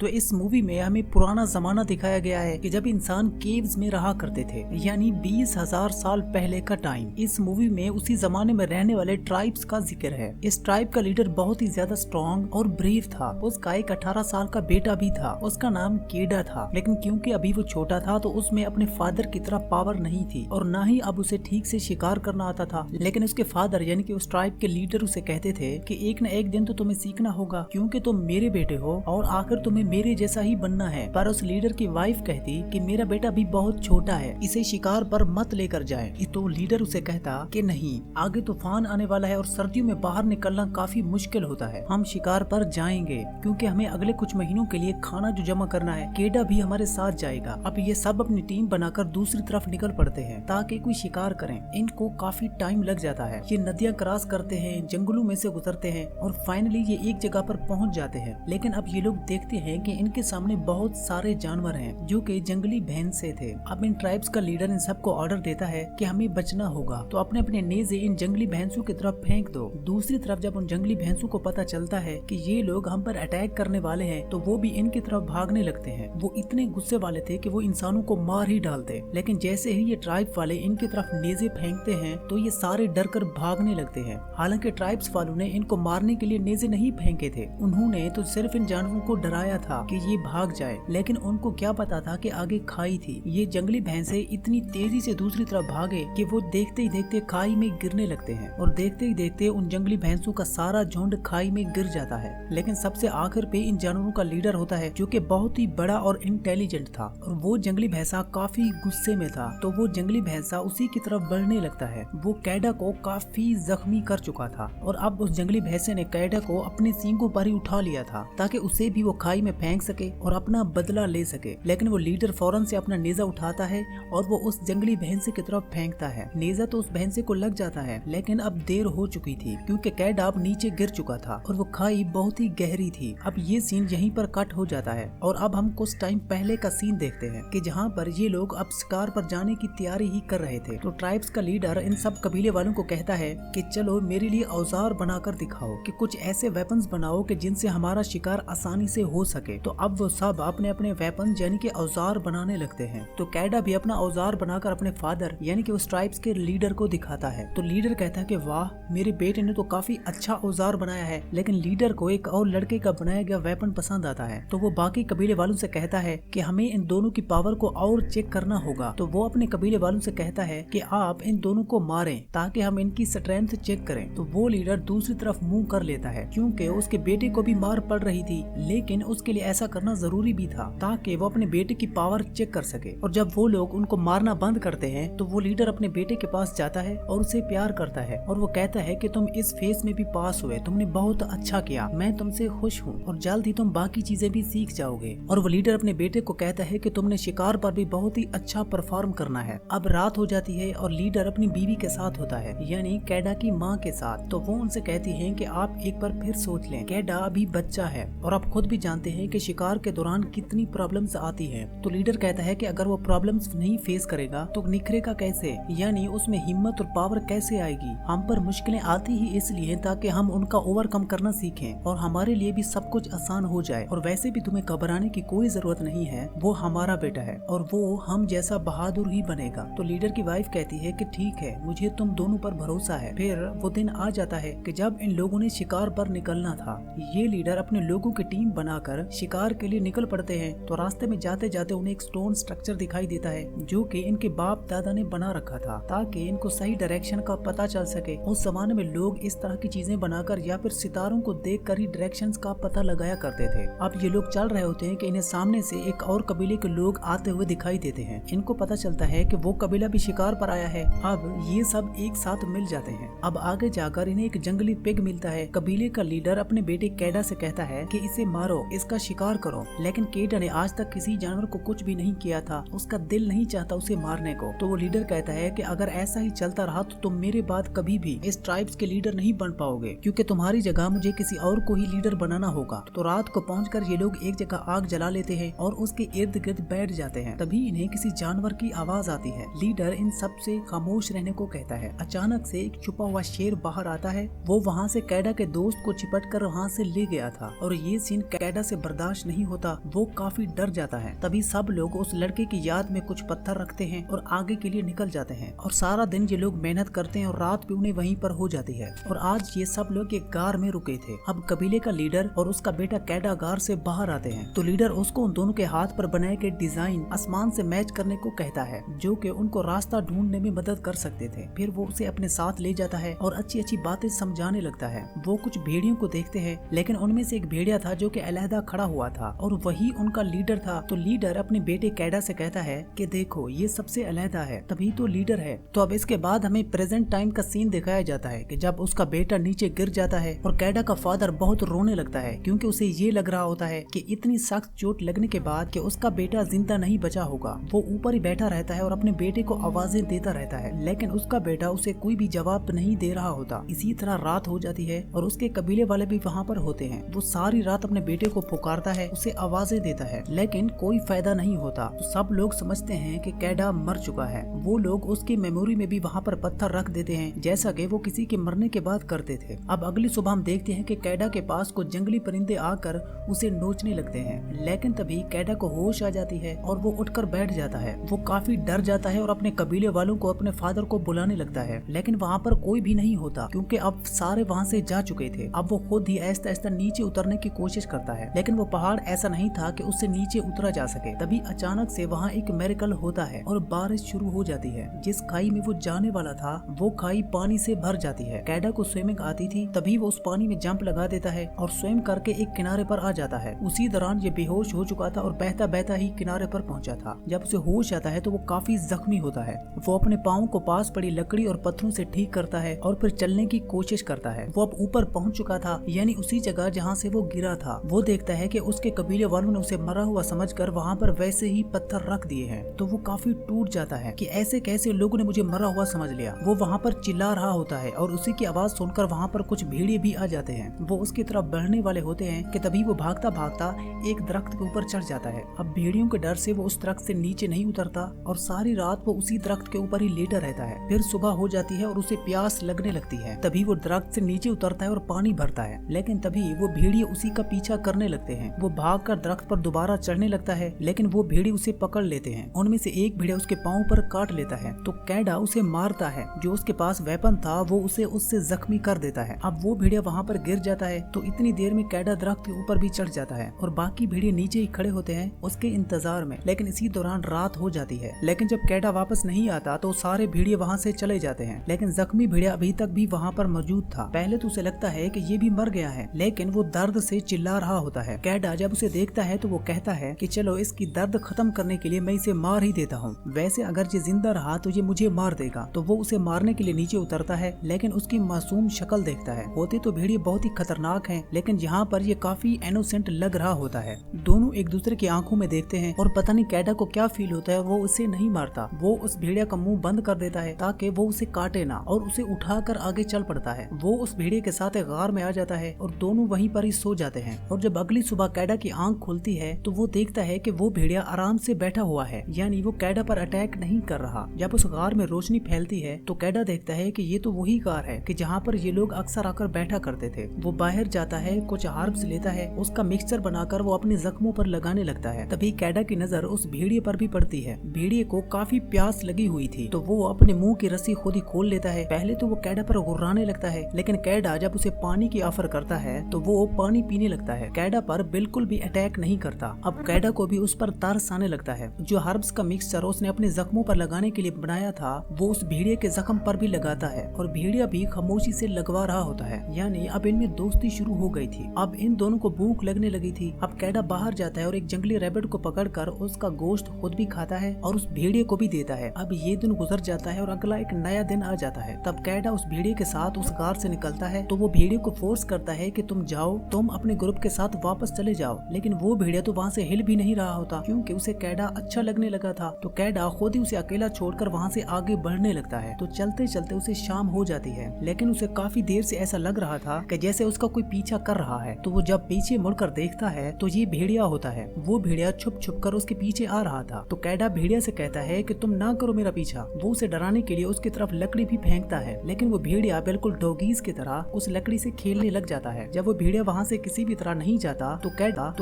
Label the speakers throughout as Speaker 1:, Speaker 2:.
Speaker 1: तो इस मूवी में हमें पुराना जमाना दिखाया गया है कि जब इंसान केव्स में रहा करते थे, यानी 20,000 साल पहले का टाइम। इस मूवी में उसी जमाने में रहने वाले ट्राइब्स का जिक्र है। इस ट्राइब का लीडर बहुत ही ज्यादा स्ट्रॉन्ग और ब्रेव था। उसका एक 18 साल का बेटा भी था, उसका नाम केडा था। लेकिन क्योंकि अभी वो छोटा था तो उसमें अपने फादर की तरह पावर नहीं थी और ना ही अब उसे ठीक से शिकार करना आता था। लेकिन उसके फादर यानी कि उस ट्राइब के लीडर उसे कहते थे कि एक न एक दिन तो तुम्हें सीखना होगा, क्योंकि तुम मेरे बेटे हो और आखिर तुम्हें मेरे जैसा ही बनना है। पर उस लीडर की वाइफ कहती कि मेरा बेटा भी बहुत छोटा है, इसे शिकार पर मत लेकर जाए। तो लीडर उसे कहता कि नहीं, आगे तूफान आने वाला है और सर्दियों में बाहर निकलना काफी मुश्किल होता है, हम शिकार पर जाएंगे क्योंकि हमें अगले कुछ महीनों के लिए खाना जो जमा करना है। केडा भी हमारे साथ जाएगा। अब ये सब अपनी टीम बनाकर दूसरी तरफ निकल पड़ते हैं ताकि कोई शिकार करें। इनको काफी टाइम लग जाता है। ये नदियां क्रॉस करते हैं, जंगलों में से गुजरते हैं और फाइनली ये एक जगह पर पहुंच जाते हैं। लेकिन अब ये लोग देखते हैं कि इनके सामने बहुत सारे जानवर हैं जो कि जंगली भैंस से थे। अब इन ट्राइब्स का लीडर इन सबको ऑर्डर देता है कि हमें बचना होगा, तो अपने अपने नेज़े इन जंगली भैंसों की तरफ फेंक दो। दूसरी तरफ जब उन जंगली भैंसों को पता चलता है कि ये लोग हम पर अटैक करने वाले हैं तो वो भी इनकी तरफ भागने लगते हैं। वो इतने गुस्से वाले थे कि वो इंसानों को मार ही डालते। लेकिन जैसे ही ये ट्राइब वाले इनकी तरफ नेज़े फेंकते हैं तो ये सारे डर कर भागने लगते हैं। हालांकि ट्राइब्स वालों ने इनको मारने के लिए नेज़े नहीं फेंके थे, उन्होंने तो सिर्फ इन जानवरों को डराया था कि ये भाग जाए। लेकिन उनको क्या पता था कि आगे खाई थी। ये जंगली भैंसे इतनी तेजी से दूसरी तरफ भागे कि वो देखते ही देखते खाई में गिरने लगते हैं और देखते ही देखते उन जंगली भैंसों का सारा झुंड खाई में गिर जाता है। लेकिन सबसे आखिर पे इन जानवरों का लीडर होता है जो कि बहुत ही बड़ा और इंटेलिजेंट था और वो जंगली भैंसा काफी गुस्से में था। तो वो जंगली भैंसा उसी की तरफ बढ़ने लगता है। वो कैडा को काफी जख्मी कर चुका था और अब उस जंगली भैंसे ने कैडा को अपने सींगों पर ही उठा लिया था ताकि उसे भी वो खाई में फेंक सके और अपना बदला ले सके। लेकिन वो लीडर फौरन से अपना नेज़ा उठाता है और वो उस जंगली भैंसे की तरफ फेंकता है। नेज़ा तो उस भैंसे को लग जाता है, लेकिन अब देर हो चुकी थी क्योंकि कैडा अब नीचे गिर चुका था और वो खाई बहुत ही गहरी थी। अब ये सीन यहीं पर कट हो जाता है और अब हम कुछ टाइम पहले का सीन देखते हैं कि जहाँ पर ये लोग अब शिकार पर जाने की तैयारी ही कर रहे थे। तो ट्राइब्स का लीडर इन सब कबीले वालों को कहता है कि चलो मेरे लिए औजार बनाकर दिखाओ, कि कुछ ऐसे वेपन्स बनाओ कि जिनसे हमारा शिकार आसानी से हो सके। तो अब वो सब अपने अपने वेपन यानी कि औजार बनाने लगते हैं। तो कैडा भी अपना औजार बनाकर अपने फादर यानी कि उस ट्राइब्स के लीडर को दिखाता है। तो लीडर कहता है कि वाह, मेरे बेटे ने तो काफी अच्छा औजार बनाया है। लेकिन लीडर को एक और लड़के का बनाया गया वेपन पसंद आता है। तो वो बाकी कबीले वालों से कहता है कि हमें इन दोनों की पावर को और चेक करना होगा। तो वो अपने कबीले वालों से कहता है कि आप इन दोनों को मारें ताकि हम इनकी स्ट्रेंथ चेक करें। तो वो लीडर दूसरी तरफ मुंह कर लेता है क्योंकि उसके बेटे को भी मार पड़ रही थी, लेकिन उसके लिए ऐसा करना जरूरी भी था ताकि वो अपने बेटे की पावर चेक कर सके। और जब वो लोग उनको मारना बंद करते हैं तो वो लीडर अपने बेटे के पास जाता है और उसे प्यार करता है और वो कहता है कि तुम इस फेस में भी पास हुए, तुमने बहुत अच्छा किया, मैं तुमसे खुश हूँ और जल्द ही तुम बाकी चीजें भी सीख जाओगे। और वो लीडर अपने बेटे को कहता है कि तुमने शिकार पर भी बहुत ही अच्छा परफॉर्म करना है। अब रात हो जाती है और लीडर अपनी बीवी के साथ होता है यानी कैडा की माँ के साथ। तो वो उनसे कहती है कि आप एक बार फिर सोच लें, कैडा अभी बच्चा है और आप खुद भी जानते हैं कि शिकार के दौरान कितनी प्रॉब्लम्स आती है। तो लीडर कहता है कि अगर वो प्रॉब्लम्स नहीं फेस करेगा तो निखरेगा कैसे, यानी उसमें हिम्मत और पावर कैसे आएगी। हम पर मुश्किलें आती ही इसलिए ताकि हम उनका ओवरकम करना सीखें और हमारे लिए भी सब कुछ आसान हो जाए। और वैसे भी तुम्हें घबराने की कोई जरूरत नहीं है, वो हमारा बेटा है और वो हम जैसा बहादुर ही बनेगा। तो लीडर की वाइफ कहती है कि ठीक है, मुझे तुम दोनों पर भरोसा है। फिर वो दिन आ जाता है कि जब इन लोगों ने शिकार पर निकलना था। ये लीडर अपने लोगों की टीम बनाकर शिकार के लिए निकल पड़ते हैं। तो रास्ते में जाते जाते उन्हें एक स्टोन स्ट्रक्चर दिखाई देता है जो कि इनके बाप दादा ने बना रखा था ताकि इनको सही डायरेक्शन का पता चल सके। उस जमाने में लोग इस तरह की चीजें बनाकर या फिर सितारों को देखकर ही डायरेक्शंस का पता लगाया करते थे। अब ये लोग चल रहे होते हैं कि इन्हें सामने से एक और कबीले के लोग आते हुए दिखाई देते हैं। इनको पता चलता है कि वो कबीला भी शिकार पर आया है। अब ये सब एक साथ मिल जाते हैं। अब आगे जाकर इन्हें एक जंगली पिग मिलता है। कबीले का लीडर अपने बेटे कैडा से कहता है कि इसे मारो, इसका शिकार करो। लेकिन कैडा ने आज तक किसी जानवर को कुछ भी नहीं किया था, उसका दिल नहीं चाहता उसे मारने को। तो वो लीडर कहता है कि अगर ऐसा ही चलता रहा तो तुम मेरे बाद कभी भी इस ट्राइब्स के लीडर नहीं बन पाओगे, क्योंकि तुम्हारी जगह मुझे किसी और को ही लीडर बनाना होगा। तो रात को पहुंचकर ये लोग एक जगह आग जला लेते हैं और उसके इर्द गिर्द बैठ जाते हैं। तभी इन्हें किसी जानवर की आवाज आती है। लीडर इन सब से खामोश रहने को कहता है। अचानक से एक छुपा हुआ शेर बाहर आता है। वो वहाँ से कैडा के दोस्त को चिपट कर वहाँ से ले गया था और ये सीन कैडा से बर्दाश्त नहीं होता, वो काफी डर जाता है। तभी सब लोग उस लड़के की याद में कुछ पत्थर रखते हैं और आगे के लिए निकल जाते हैं। और सारा दिन ये लोग मेहनत करते हैं और रात भी उन्हें वहीं पर हो जाती है। और आज ये सब लोग एक गार में रुके थे। अब कबीले का लीडर और उसका बेटा कैडा गार से बाहर आते हैं तो लीडर उसको उन दोनों के हाथ पर बनाए गए डिजाइन आसमान से मैच करने को कहता है, जो कि उनको रास्ता ढूंढने में मदद कर सकते थे। फिर वो उसे अपने साथ ले जाता है और अच्छी अच्छी बातें समझाने लगता है। वो कुछ भेड़ियों को देखते हैं, लेकिन उनमें से एक भेड़िया था जो कि अलहदा खड़ा हुआ था और वही उनका लीडर था। तो लीडर अपने बेटे कैडा से कहता है कि देखो ये सबसे अलहदा है, तभी तो लीडर है। तो अब इसके बाद हमें प्रेजेंट टाइम का सीन दिखाया जाता है कि जब उसका बेटा नीचे गिर जाता है और कैडा का फादर बहुत रोने लगता है, क्योंकि उसे ये लग रहा होता है कि इतनी सख्त चोट लगने के बाद कि उसका बेटा जिंदा नहीं बचा होगा। वो ऊपर ही बैठा रहता है और अपने बेटे को आवाजें देता रहता है, लेकिन उसका बेटा उसे कोई भी जवाब नहीं दे रहा होता। इसी तरह रात हो जाती है और उसके कबीले वाले भी वहाँ पर होते हैं। वो सारी रात अपने बेटे को पुकारता है, उसे आवाजें देता है, लेकिन कोई फायदा नहीं होता। तो सब लोग समझते हैं कि कैडा मर चुका है। वो लोग उसकी मेमोरी में भी वहाँ पर पत्थर रख देते हैं, जैसा कि वो किसी के मरने के बाद करते थे। अब अगली सुबह हम देखते हैं कि कैडा के पास कुछ जंगली परिंदे आकर उसे नोचने लगते हैं, लेकिन तभी कैडा को होश आ जाती है और वो उठकर बैठ जाता है। वो काफी डर जाता है और अपने कबीले वालों को, अपने फादर को बुलाने लगता है, लेकिन वहाँ पर कोई भी नहीं होता, क्योंकि अब सारे वहाँ से जा चुके थे। अब वो खुद ही आहिस्ता आहिस्ता नीचे उतरने की कोशिश करता है, लेकिन वो पहाड़ ऐसा नहीं था कि उससे नीचे उतरा जा सके। तभी अचानक से वहाँ एक मिरेकल होता है और बारिश शुरू हो जाती है। जिस खाई में वो जाने वाला था वो खाई पानी से भर जाती है। कैडा को स्विमिंग आती थी, तभी वो उस पानी में जंप लगा देता है और स्विम करके एक किनारे पर आ जाता है। उसी दौरान ये बेहोश हो चुका था और बहता बहता ही किनारे पर पहुंचा था। जब उसे होश आता है तो वो काफी जख्मी होता है। वो अपने पाँव को पास पड़ी लकड़ी और पत्थरों से ठीक करता है और फिर चलने की कोशिश करता है। वो अब ऊपर पहुंच चुका था, यानी उसी जगह जहाँ से वो गिरा था। वो देखता है कि उसके कबीले वालों ने उसे मरा हुआ समझकर वहाँ पर वैसे ही पत्थर रख दिए हैं। तो वो काफी टूट जाता है कि ऐसे कैसे लोगों ने मुझे मरा हुआ समझ लिया। वो वहाँ पर चिल्ला रहा होता है और उसी की आवाज सुनकर वहाँ पर कुछ भेड़िए भी आ जाते हैं। वो उसकी तरफ बढ़ने वाले होते हैं कि तभी वो भागता भागता एक दरख्त के ऊपर चढ़ जाता है। अब भेड़ियों के डर से वो उस दरख्त से नीचे नहीं उतरता और सारी रात वो उसी दरख्त के ऊपर ही लेटा रहता है। फिर सुबह हो जाती है और उसे प्यास लगने लगती है। तभी वो दरख्त से नीचे उतरता है और पानी भरता है, लेकिन तभी वो भेड़िए उसी का पीछा करने लगते हैं। वो भागकर दरख्त पर दोबारा चढ़ने लगता है, लेकिन वो भेड़िए उसे पकड़ लेते हैं। उनमें से एक भेड़िया उसके पाँव पर काट लेता है तो कैडा उसे मारता है। जो उसके पास वेपन था वो उसे उससे जख्मी कर देता है। अब वो भेड़िया वहाँ पर गिर जाता है तो इतनी देर में कैडा दरख्त के ऊपर भी चढ़ जाता है और बाकी भेड़िए नीचे ही खड़े होते हैं उसके इंतजार में। लेकिन इसी दौरान रात हो जाती है। लेकिन जब कैडा वापस नहीं आता तो सारे भेड़िए वहाँ से चले जाते हैं, लेकिन जख्मी भेड़िया अभी तक भी वहाँ पर मौजूद था। पहले तो उसे लगता है कि ये भी मर गया है, लेकिन वो दर्द से चिल्ला रहा होता है। कैडा जब उसे देखता है तो वो कहता है कि चलो इसकी दर्द खत्म करने के लिए मैं इसे मार ही देता हूँ। वैसे अगर ये जिंदा रहा तो ये मुझे मार देगा। तो वो उसे मारने के लिए नीचे उतरता है, लेकिन उसकी मासूम शक्ल देखता है। होते तो भेड़िए बहुत ही खतरनाक हैं, लेकिन यहाँ पर ये काफी इनोसेंट लग रहा होता है। दोनों एक दूसरे की आंखों में देखते हैं और पता नहीं कैडा को क्या फील होता है। वो उसे नहीं मारता, वो उस भेड़िया का मुंह बंद कर देता है ताकि वो उसे काटे ना, और उसे उठाकर आगे चल पड़ता है। वो उस भेड़िए के साथ एक गार में आ जाता है और दोनों वहीं पर ही सो जाते हैं। और जब अगली सुबह कैडा की आंख खुलती है तो वो देखता है कि वो भेड़िया आराम से बैठा हुआ है, यानी वो कैडा पर अटैक नहीं कर रहा। जब उस गार में रोशनी फैलती है तो कैडा देखता है कि ये तो वही गार है कि जहाँ पर ये लोग अक्सर आकर बैठा करते थे। वो बाहर जाता है, कुछ हर्ब्स लेता है, उसका मिक्सचर बनाकर वो अपने जख्मों पर लगाने लगता है। तभी कैडा की नजर उस भेड़िए पर भी पड़ती है। भेड़िए को काफी प्यास लगी हुई थी तो वो अपने मुंह की रस्सी खुद ही खोल लेता है। पहले तो वो कैडा पर गुर्राने लगता है, लेकिन कैडा जब उसे पानी की ऑफर करता है तो वो पानी पीने लगता है। कैडा पर बिल्कुल भी अटैक नहीं करता। अब कैडा को भी उस पर तरस आने लगता है। जो हर्ब्स का मिक्सचर उसने अपने जख्मों पर लगाने के लिए बनाया था वो उस भेड़िए के जख्म पर भी लगाता है और भेड़िया भी खामोशी से लगवा रहा होता है, यानी अब इनमें दोस्ती शुरू हो गई थी। अब इन दोनों को भूख लगने लगी थी। अब कैडा बाहर जाता है और एक जंगली रैबिट को पकड़कर उसका गोश्त खुद भी खाता है और उस भेड़िए को भी देता है। अब ये दिन गुजर जाता है और अगला एक नया दिन आ जाता है। तब कैडा उस भेड़िए के साथ उस गार से निकलता है तो वो भेड़िए को फोर्स करता है कि तुम जाओ, तुम अपने ग्रुप के साथ वापस चले जाओ। लेकिन वो भेड़िया तो वहाँ से हिल भी नहीं रहा होता, क्योंकि उसे कैडा अच्छा लगने लगा था। तो कैडा खुद ही उसे अकेला छोड़कर वहाँ से आगे बढ़ने लगता है। तो चलते चलते उसे शाम हो जाती है, लेकिन उसे काफी देर से ऐसा लग रहा था कि जैसे उसका कोई पीछा कर रहा है। तो वो जब पीछे मुड़कर देखता है तो ये भेड़िया होता है। वो भेड़िया छुप छुप कर उसके पीछे आ रहा था। तो कैडा भेड़िया से कहता है कि तुम ना करो मेरा पीछा। वो उसे डराने के लिए उसकी तरफ लकड़ी भी फेंकता है, लेकिन वो भेड़िया बिल्कुल डॉगीज की तरह उस लकड़ी से खेलने लग जाता है। जब वो भेड़िया वहाँ से किसी भी तरह नहीं जाता तो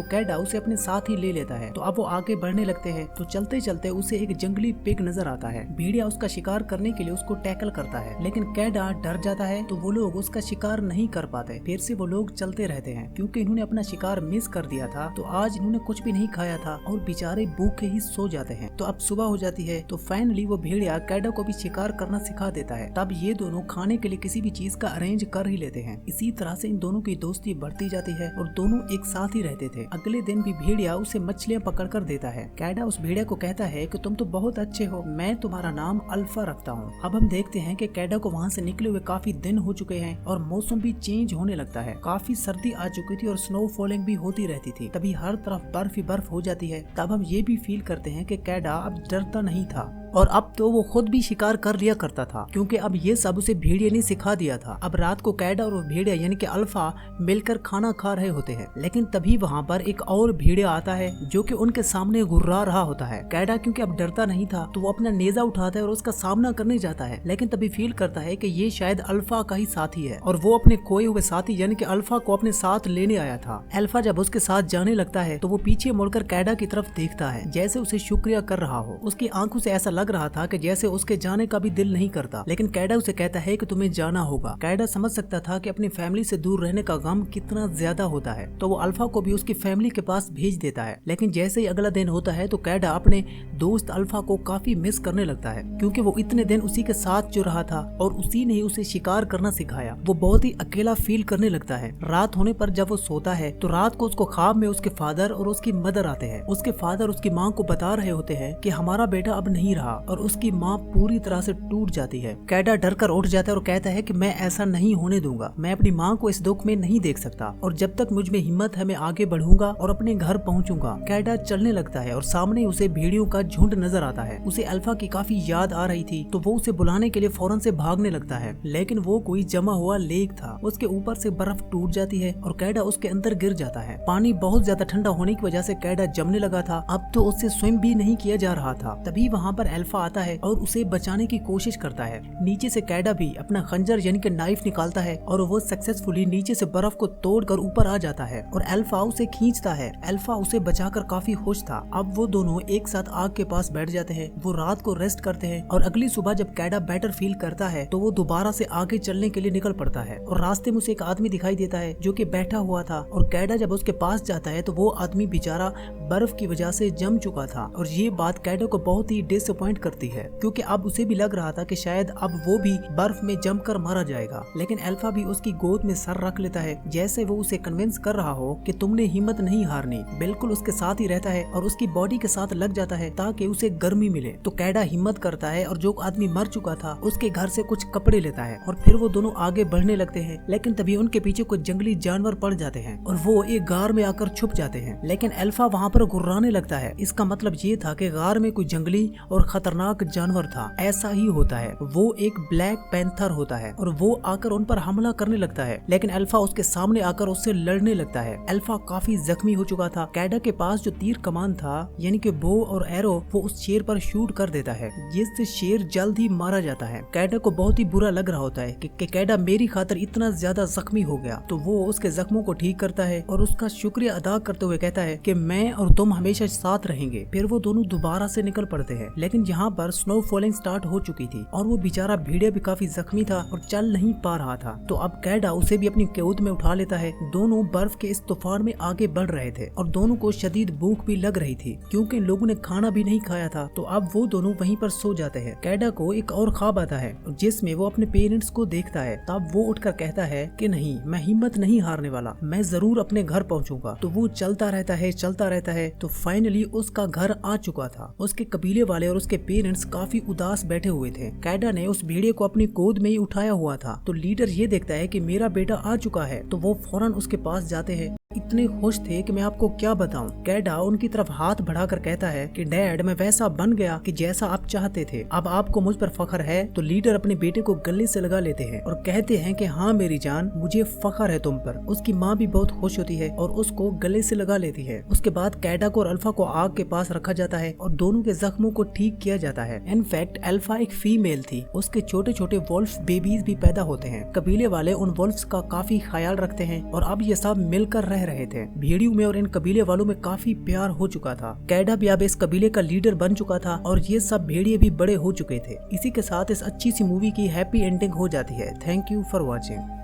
Speaker 1: कैडा उसे अपने साथ ही ले लेता है। तो अब वो आगे बढ़ने लगते हैं। तो चलते चलते उसे एक जंगली पिग नजर आता है। भेड़िया उसका शिकार करने के लिए उसको टैकल करता है, लेकिन कैडा डर जाता है तो वो लोग उसका शिकार नहीं कर पाते। फिर से वो लोग चलते रहते हैं क्योंकि इन्होंने अपना शिकार मिस कर दिया था। तो आज इन्होंने कुछ भी नहीं खाया था और बेचारे भूखे ही सो जाते हैं। तो अब सुबह हो जाती है। तो फाइनली वो भेड़िया कैडा को भी शिकार करना सिखा देता है। तब ये दोनों खाने के लिए किसी भी चीज का अरेंज कर ही लेते हैं। इसी तरह से इन दोनों की दोस्ती बढ़ती जाती है और दोनों एक साथ ही रहते थे। अगले दिन भी भेड़िया उसे मछलियां पकड़ कर देता है। कैडा उस भेड़िया को कहता है कि तुम तो बहुत अच्छे हो, मैं तुम्हारा नाम अल्फा रखता हूँ। अब हम देखते हैं कि कैडा को वहाँ से निकले हुए काफी दिन हो चुके हैं और मौसम भी चेंज होने लगता है। काफी सर्दी आ चुकी थी और स्नो फॉलिंग भी होती रहती थी। तभी हर तरफ बर्फ ही बर्फ हो जाती है। तब हम ये भी फील करते हैं कि कैडा अब डरता नहीं था और अब तो वो खुद भी शिकार कर लिया करता था, क्योंकि अब ये सब उसे भेड़िया ने सिखा दिया था। अब रात को कैडा और भेड़िया यानी कि अल्फा मिलकर खाना खा रहे होते हैं, लेकिन तभी वहाँ पर एक और भेड़िया आता है जो कि उनके सामने घुर्रा रहा होता है। कैडा क्योंकि अब डरता नहीं था तो वो अपना नेजा उठाता है और उसका सामना करने जाता है, लेकिन तभी फील करता है कि ये शायद अल्फा का ही साथी है और वो अपने खोए हुए साथी यानी कि अल्फा को अपने साथ लेने आया था। अल्फा जब उसके साथ जाने लगता है तो वो पीछे मुड़कर कैडा की तरफ देखता है जैसे उसे शुक्रिया कर रहा हो। उसकी आंखों से ऐसा लग रहा था कि जैसे उसके जाने का भी दिल नहीं करता, लेकिन कैडा उसे कहता है कि तुम्हें जाना होगा। कैडा समझ सकता था कि अपनी फैमिली से दूर रहने का गम कितना ज्यादा होता है, तो वो अल्फा को भी उसकी फैमिली के पास भेज देता है। लेकिन जैसे ही अगला दिन होता है तो कैडा अपने दोस्त अल्फा को काफी मिस करने लगता है, क्योंकि वो इतने दिन उसी के साथ जो रहा था और उसी ने ही उसे शिकार करना सिखाया। वो बहुत ही अकेला फील करने लगता है। रात होने पर जब वो सोता है तो रात को उसको ख्वाब में उसके फादर और उसकी मदर आते हैं। उसके फादर उसकी माँ को बता रहे होते हैं कि हमारा बेटा अब नहीं रहा और उसकी माँ पूरी तरह से टूट जाती है। कैडा डर कर उठ जाता है और कहता है कि मैं ऐसा नहीं होने दूंगा, मैं अपनी माँ को इस दुख में नहीं देख सकता और जब तक मुझ में हिम्मत है मैं आगे बढ़ूंगा और अपने घर पहुंचूंगा। कैडा चलने लगता है और सामने उसे भेड़ियों का झुंड नजर आता है। उसे अल्फा की काफी याद आ रही थी तो वो उसे बुलाने के लिए फौरन से भागने लगता है, लेकिन वो कोई जमा हुआ लेक था। उसके ऊपर से बर्फ टूट जाती है और कैडा उसके अंदर गिर जाता है। पानी बहुत ज्यादा ठंडा होने की वजह से कैडा जमने लगा था। अब तो उससे स्विम भी नहीं किया जा रहा था। तभी वहाँ पर अल्फा आता है और उसे बचाने की कोशिश करता है। नीचे से कैडा भी अपना खंजर यानी कि नाइफ निकालता है और वो सक्सेसफुली नीचे से बर्फ को तोड़कर ऊपर आ जाता है और अल्फा उसे खींचता है। अल्फा उसे बचाकर काफी खुश था। अब वो दोनों एक साथ आग के पास बैठ जाते हैं। वो रात को रेस्ट करते हैं और अगली सुबह जब कैडा बेटर फील करता है तो वो दोबारा से आगे चलने के लिए निकल पड़ता है और रास्ते में उसे एक आदमी दिखाई देता है जो कि बैठा हुआ था और कैडा जब उसके पास जाता है तो वो आदमी बेचारा बर्फ की वजह से जम चुका था और ये बात कैडा को बहुत ही डिसअपॉइंट करती है, क्योंकि अब उसे भी लग रहा था कि शायद अब वो भी बर्फ में जमकर मारा जाएगा। लेकिन अल्फा भी उसकी गोद में सर रख लेता है जैसे वो उसे कन्विंस कर रहा हो कि तुमने हिम्मत नहीं हारनी। बिल्कुल उसके साथ ही रहता है और उसकी बॉडी के साथ लग जाता है ताकि उसे गर्मी मिले। तो कैडा हिम्मत करता है और जो आदमी मर चुका था उसके घर से कुछ कपड़े लेता है और फिर वो दोनों आगे बढ़ने लगते हैं। लेकिन तभी उनके पीछे कुछ जंगली जानवर पड़ जाते हैं और वो एक गार में आकर छुप जाते हैं। लेकिन अल्फा वहाँ पर गुर्राने लगता है। इसका मतलब ये था कि गार में कोई जंगली और खतरनाक जानवर था। ऐसा ही होता है, वो एक ब्लैक पैंथर होता है और वो आकर उन पर हमला करने लगता है। लेकिन अल्फा उसके सामने आकर उससे लड़ने लगता है। अल्फा काफी जख्मी हो चुका था। कैडा के पास जो तीर कमान था यानी कि बो और एरो वो उस शेर पर शूट कर देता है, जिससे शेर जल्द ही मारा जाता है। कैडा को बहुत ही बुरा लग रहा होता है कि कैडा मेरी खातिर इतना ज्यादा जख्मी हो गया। तो वो उसके जख्मों को ठीक करता है और उसका शुक्रिया अदा करते हुए कहता है कि मैं और तुम हमेशा साथ रहेंगे। फिर वो दोनों दोबारा से निकल पड़ते हैं। लेकिन यहाँ पर स्नो फॉलिंग स्टार्ट हो चुकी थी और वो बेचारा भेड़िया भी काफी जख्मी था और चल नहीं पा रहा था। तो अब कैडा उसे भी अपनी गोद में उठा लेता है। दोनों बर्फ के इस तूफान में आगे बढ़ रहे थे और दोनों को शदीद भूख भी लग रही थी क्योंकि इन लोगों ने खाना भी नहीं खाया था। तो अब वो दोनों वहीं पर सो जाते हैं। कैडा को एक और ख्वाब आता है जिसमें वो अपने पेरेंट्स को देखता है। तब वो उठकर कहता है कि नहीं, मैं हिम्मत नहीं हारने वाला, मैं जरूर अपने घर पहुंचूंगा। तो वो चलता रहता है। तो फाइनली उसका घर आ चुका था। उसके कबीले वाले और उसके पेरेंट्स काफी उदास बैठे हुए थे। कैडा ने उस भेड़िए को अपनी गोद में ही उठाया हुआ था। तो लीडर ये देखता है कि मेरा बेटा आ चुका है तो वो फौरन उसके पास जाते हैं। इतने खुश थे कि मैं आपको क्या बताऊं। कैडा उनकी तरफ हाथ बढ़ाकर कहता है कि डैड, मैं वैसा बन गया कि जैसा आप चाहते थे, अब आपको मुझ पर फख्र है। तो लीडर अपने बेटे को गले से लगा लेते हैं और कहते हैं कि हाँ मेरी जान, मुझे फख्र है तुम पर। उसकी माँ भी बहुत खुश होती है और उसको गले से लगा लेती है। उसके बाद कैडा को और अल्फा को आग के पास रखा जाता है और दोनों के जख्मों को ठीक किया जाता है। इनफैक्ट अल्फा एक फीमेल थी, उसके छोटे छोटे वोल्फ बेबीज भी पैदा होते हैं। कबीले वाले उन वोल्फ्स का काफी ख्याल रखते हैं और अब ये सब मिलकर रह रहे थे। भेड़ियों में और इन कबीले वालों में काफी प्यार हो चुका था। कैडा भी अब इस कबीले का लीडर बन चुका था और ये सब भेड़िए भी बड़े हो चुके थे। इसी के साथ इस अच्छी सी मूवी की हैप्पी एंडिंग हो जाती है। Thank you for watching.